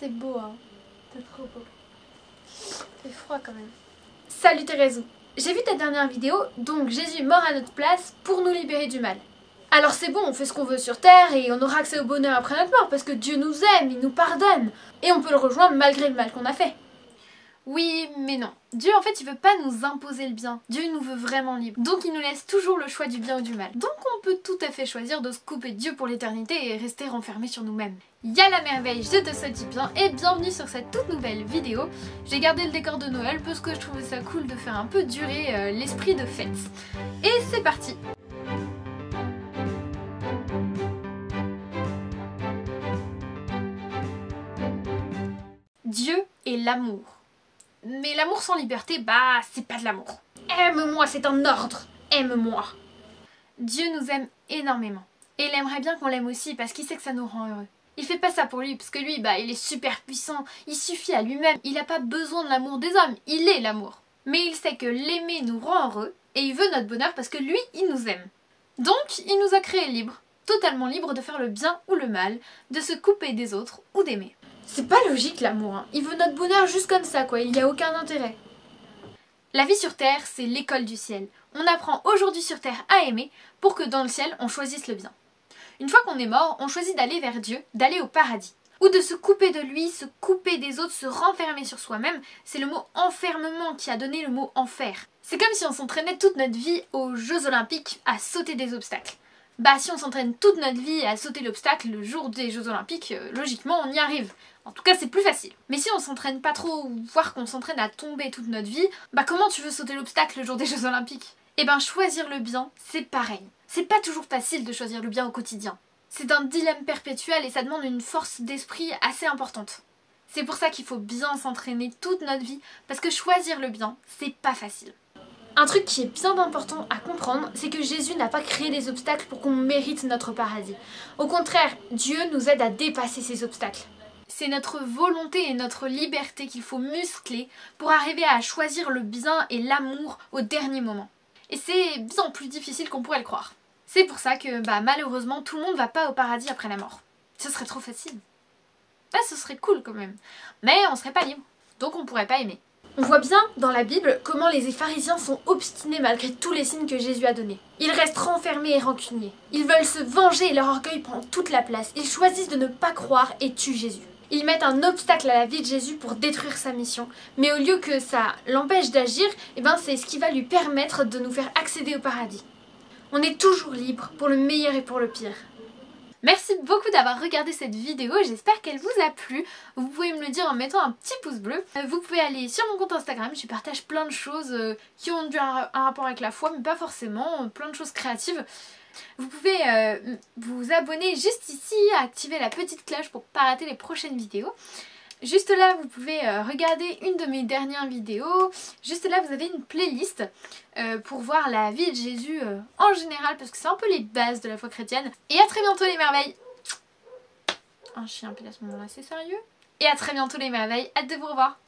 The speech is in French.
c'est beau, hein. C'est trop beau. C'est froid quand même. Salut Thérèse. J'ai vu ta dernière vidéo, donc Jésus est mort à notre place pour nous libérer du mal. Alors c'est bon, on fait ce qu'on veut sur terre et on aura accès au bonheur après notre mort parce que Dieu nous aime, il nous pardonne. Et on peut le rejoindre malgré le mal qu'on a fait. Oui, mais non. Dieu en fait il veut pas nous imposer le bien. Dieu il nous veut vraiment libres. Donc il nous laisse toujours le choix du bien ou du mal. Donc on peut tout à fait choisir de se couper de Dieu pour l'éternité et rester renfermé sur nous-mêmes. Y'a la merveille, je te souhaite du bien et bienvenue sur cette toute nouvelle vidéo. J'ai gardé le décor de Noël parce que je trouvais ça cool de faire un peu durer l'esprit de fête. Et c'est parti. Dieu est l'amour. Mais l'amour sans liberté, bah c'est pas de l'amour. Aime-moi, c'est un ordre. Aime-moi. Dieu nous aime énormément. Et il aimerait bien qu'on l'aime aussi parce qu'il sait que ça nous rend heureux. Il fait pas ça pour lui parce que lui, bah il est super puissant. Il suffit à lui-même. Il n'a pas besoin de l'amour des hommes. Il est l'amour. Mais il sait que l'aimer nous rend heureux et il veut notre bonheur parce que lui, il nous aime. Donc, il nous a créés libres. Totalement libres de faire le bien ou le mal, de se couper des autres ou d'aimer. C'est pas logique l'amour, hein. Il veut notre bonheur juste comme ça quoi, il n'y a aucun intérêt. La vie sur Terre, c'est l'école du ciel. On apprend aujourd'hui sur Terre à aimer pour que dans le ciel, on choisisse le bien. Une fois qu'on est mort, on choisit d'aller vers Dieu, d'aller au paradis. Ou de se couper de lui, se couper des autres, se renfermer sur soi-même. C'est le mot enfermement qui a donné le mot enfer. C'est comme si on s'entraînait toute notre vie aux Jeux Olympiques à sauter des obstacles. Bah si on s'entraîne toute notre vie à sauter l'obstacle le jour des Jeux Olympiques, logiquement on y arrive. En tout cas c'est plus facile. Mais si on s'entraîne pas trop, voire qu'on s'entraîne à tomber toute notre vie, bah comment tu veux sauter l'obstacle le jour des Jeux Olympiques? Eh ben choisir le bien, c'est pareil. C'est pas toujours facile de choisir le bien au quotidien. C'est un dilemme perpétuel et ça demande une force d'esprit assez importante. C'est pour ça qu'il faut bien s'entraîner toute notre vie, parce que choisir le bien, c'est pas facile. Un truc qui est bien important à comprendre, c'est que Jésus n'a pas créé des obstacles pour qu'on mérite notre paradis. Au contraire, Dieu nous aide à dépasser ces obstacles. C'est notre volonté et notre liberté qu'il faut muscler pour arriver à choisir le bien et l'amour au dernier moment. Et c'est bien plus difficile qu'on pourrait le croire. C'est pour ça que malheureusement tout le monde va pas au paradis après la mort. Ce serait trop facile. Bah ce serait cool quand même. Mais on serait pas libre, donc on pourrait pas aimer. On voit bien dans la Bible comment les pharisiens sont obstinés malgré tous les signes que Jésus a donnés. Ils restent renfermés et rancuniers. Ils veulent se venger et leur orgueil prend toute la place. Ils choisissent de ne pas croire et tuent Jésus. Ils mettent un obstacle à la vie de Jésus pour détruire sa mission. Mais au lieu que ça l'empêche d'agir, c'est ce qui va lui permettre de nous faire accéder au paradis. On est toujours libre pour le meilleur et pour le pire. Merci beaucoup d'avoir regardé cette vidéo, j'espère qu'elle vous a plu. Vous pouvez me le dire en mettant un petit pouce bleu. Vous pouvez aller sur mon compte Instagram, je partage plein de choses qui ont un rapport avec la foi, mais pas forcément, plein de choses créatives. Vous pouvez vous abonner juste ici, activer la petite cloche pour ne pas rater les prochaines vidéos. Juste là, vous pouvez regarder une de mes dernières vidéos. Juste là, vous avez une playlist pour voir la vie de Jésus en général, parce que c'est un peu les bases de la foi chrétienne. Et à très bientôt les merveilles. Un chien pile à ce moment-là, c'est sérieux? Et à très bientôt les merveilles, hâte de vous revoir.